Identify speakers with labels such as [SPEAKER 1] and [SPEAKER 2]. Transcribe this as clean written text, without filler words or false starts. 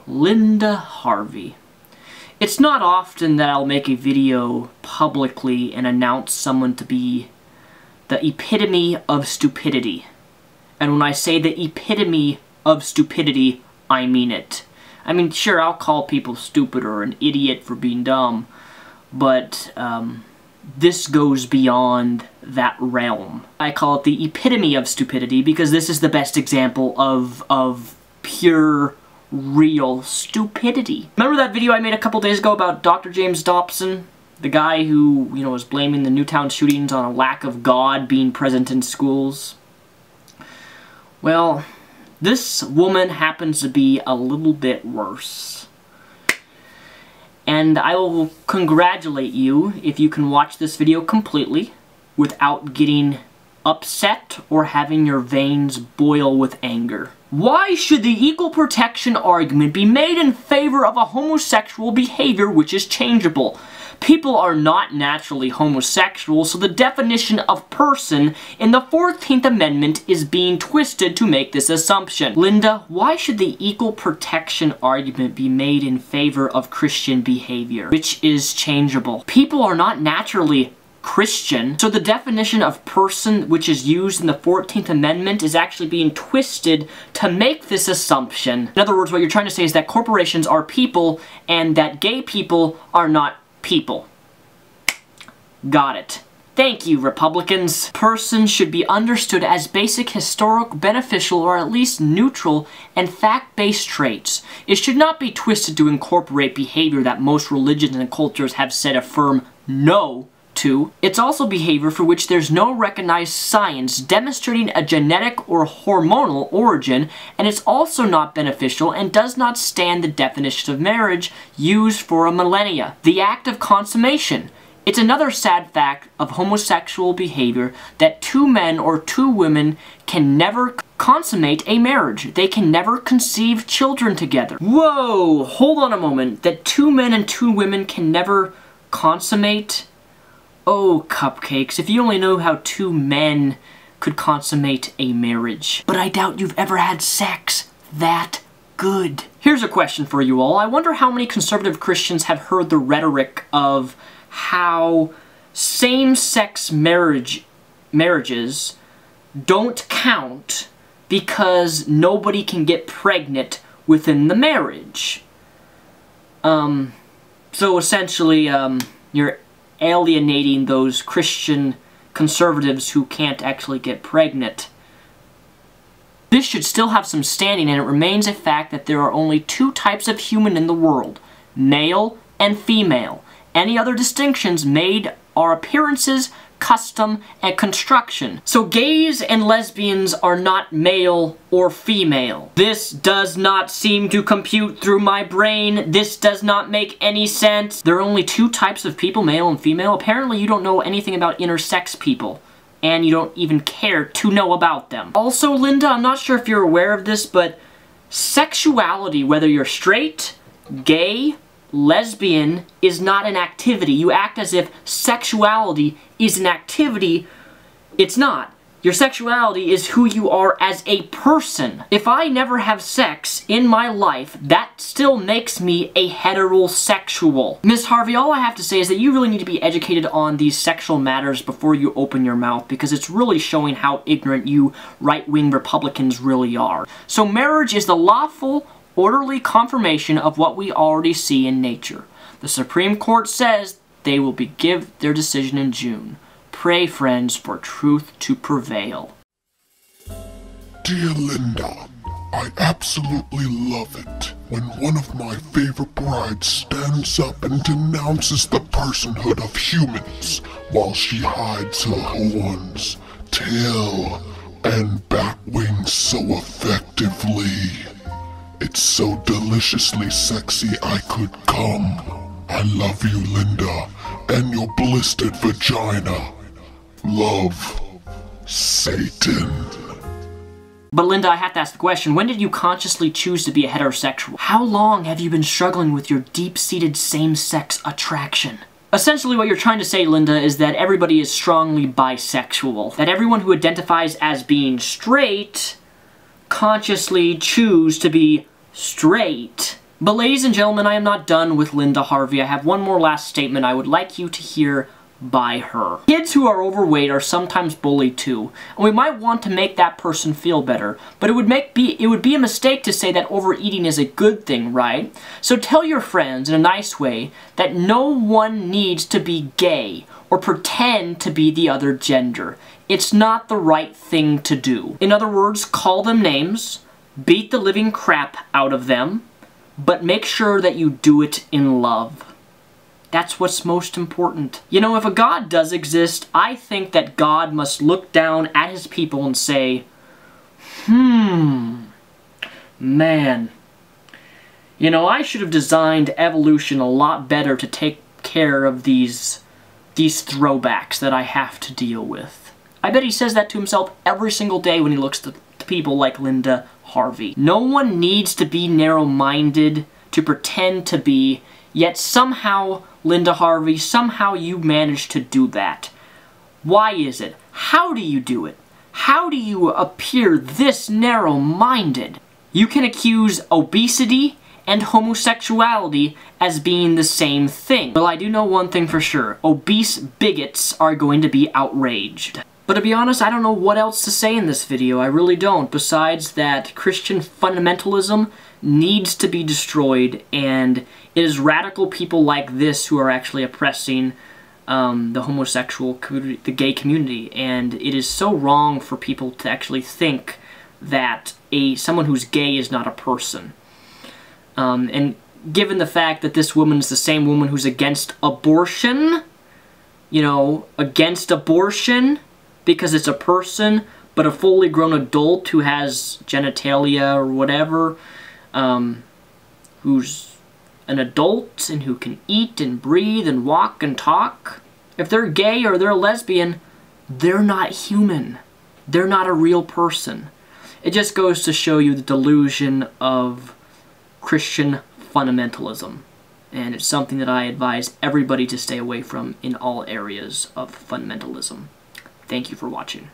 [SPEAKER 1] Linda Harvey. It's not often that I'll make a video publicly and announce someone to be the epitome of stupidity. And when I say the epitome of stupidity, I mean it. I mean, sure, I'll call people stupid or an idiot for being dumb, but this goes beyond that realm. I call it the epitome of stupidity because this is the best example of pure, real stupidity. Remember that video I made a couple days ago about Dr. James Dobson? The guy who, you know, was blaming the Newtown shootings on a lack of God being present in schools? Well, this woman happens to be a little bit worse. And I will congratulate you if you can watch this video completely without getting upset or having your veins boil with anger. Why should the equal protection argument be made in favor of a homosexual behavior which is changeable? People are not naturally homosexual, so the definition of person in the 14th Amendment is being twisted to make this assumption. Linda, why should the equal protection argument be made in favor of Christian behavior, which is changeable? People are not naturally Christian, so the definition of person which is used in the 14th Amendment is actually being twisted to make this assumption. In other words, what you're trying to say is that corporations are people and that gay people are not people. Got it. Thank you, Republicans. Person should be understood as basic historic, beneficial, or at least neutral and fact-based traits. It should not be twisted to incorporate behavior that most religions and cultures have said a firm no to. It's also behavior for which there's no recognized science demonstrating a genetic or hormonal origin, and it's also not beneficial and does not stand the definition of marriage used for a millennia. The act of consummation. It's another sad fact of homosexual behavior that two men or two women can never consummate a marriage. They can never conceive children together. Whoa, hold on a moment. That two men and two women can never consummate? Oh, cupcakes, if you only knew how two men could consummate a marriage. But I doubt you've ever had sex that good. Here's a question for you all. I wonder how many conservative Christians have heard the rhetoric of how same-sex marriages don't count because nobody can get pregnant within the marriage. So essentially, you're alienating those Christian conservatives who can't actually get pregnant. This should still have some standing, and it remains a fact that there are only two types of human in the world, male and female. Any other distinctions made are appearances, custom, and construction. So gays and lesbians are not male or female. This does not seem to compute through my brain. This does not make any sense. There are only two types of people, male and female. Apparently you don't know anything about intersex people, and you don't even care to know about them. Also, Linda, I'm not sure if you're aware of this, but sexuality, whether you're straight, gay, lesbian, is not an activity. You act as if sexuality is an activity. It's not. Your sexuality is who you are as a person. If I never have sex in my life, that still makes me a heterosexual. Ms. Harvey, all I have to say is that you really need to be educated on these sexual matters before you open your mouth, because it's really showing how ignorant you right-wing Republicans really are. So marriage is the lawful, orderly confirmation of what we already see in nature. The Supreme Court says they will give their decision in June. Pray, friends, for truth to prevail.
[SPEAKER 2] Dear Linda, I absolutely love it when one of my favorite brides stands up and denounces the personhood of humans while she hides her horns, tail, and back wings so effectively. It's so deliciously sexy I could come. I love you, Linda, and your blistered vagina. Love, Satan.
[SPEAKER 1] But Linda, I have to ask the question, when did you consciously choose to be a heterosexual? How long have you been struggling with your deep-seated same-sex attraction? Essentially what you're trying to say, Linda, is that everybody is strongly bisexual. That everyone who identifies as being straight consciously choose to be straight. But ladies and gentlemen, I am not done with Linda Harvey. I have one more last statement I would like you to hear by her. Kids who are overweight are sometimes bullied too, and we might want to make that person feel better, but it would be a mistake to say that overeating is a good thing, right? So tell your friends in a nice way that no one needs to be gay or pretend to be the other gender. It's not the right thing to do. In other words, call them names, beat the living crap out of them, but make sure that you do it in love. That's what's most important. You know, if a God does exist, I think that God must look down at his people and say, man, you know, I should have designed evolution a lot better to take care of these throwbacks that I have to deal with. I bet he says that to himself every single day when he looks at people like Linda Harvey. No one needs to be narrow-minded to pretend to be, yet somehow, Linda Harvey, somehow you manage to do that. Why is it? How do you do it? How do you appear this narrow-minded? You can accuse obesity and homosexuality as being the same thing. Well, I do know one thing for sure. Obese bigots are going to be outraged. But to be honest, I don't know what else to say in this video. I really don't. Besides that Christian fundamentalism needs to be destroyed, and it is radical people like this who are actually oppressing the homosexual community, the gay community, and it is so wrong for people to actually think that someone who's gay is not a person. And given the fact that this woman is the same woman who's against abortion, you know, against abortion because it's a person, but a fully grown adult who has genitalia or whatever, who's an adult and who can eat and breathe and walk and talk. If they're gay or they're a lesbian, they're not human. They're not a real person. It just goes to show you the delusion of Christian fundamentalism. And it's something that I advise everybody to stay away from in all areas of fundamentalism. Thank you for watching.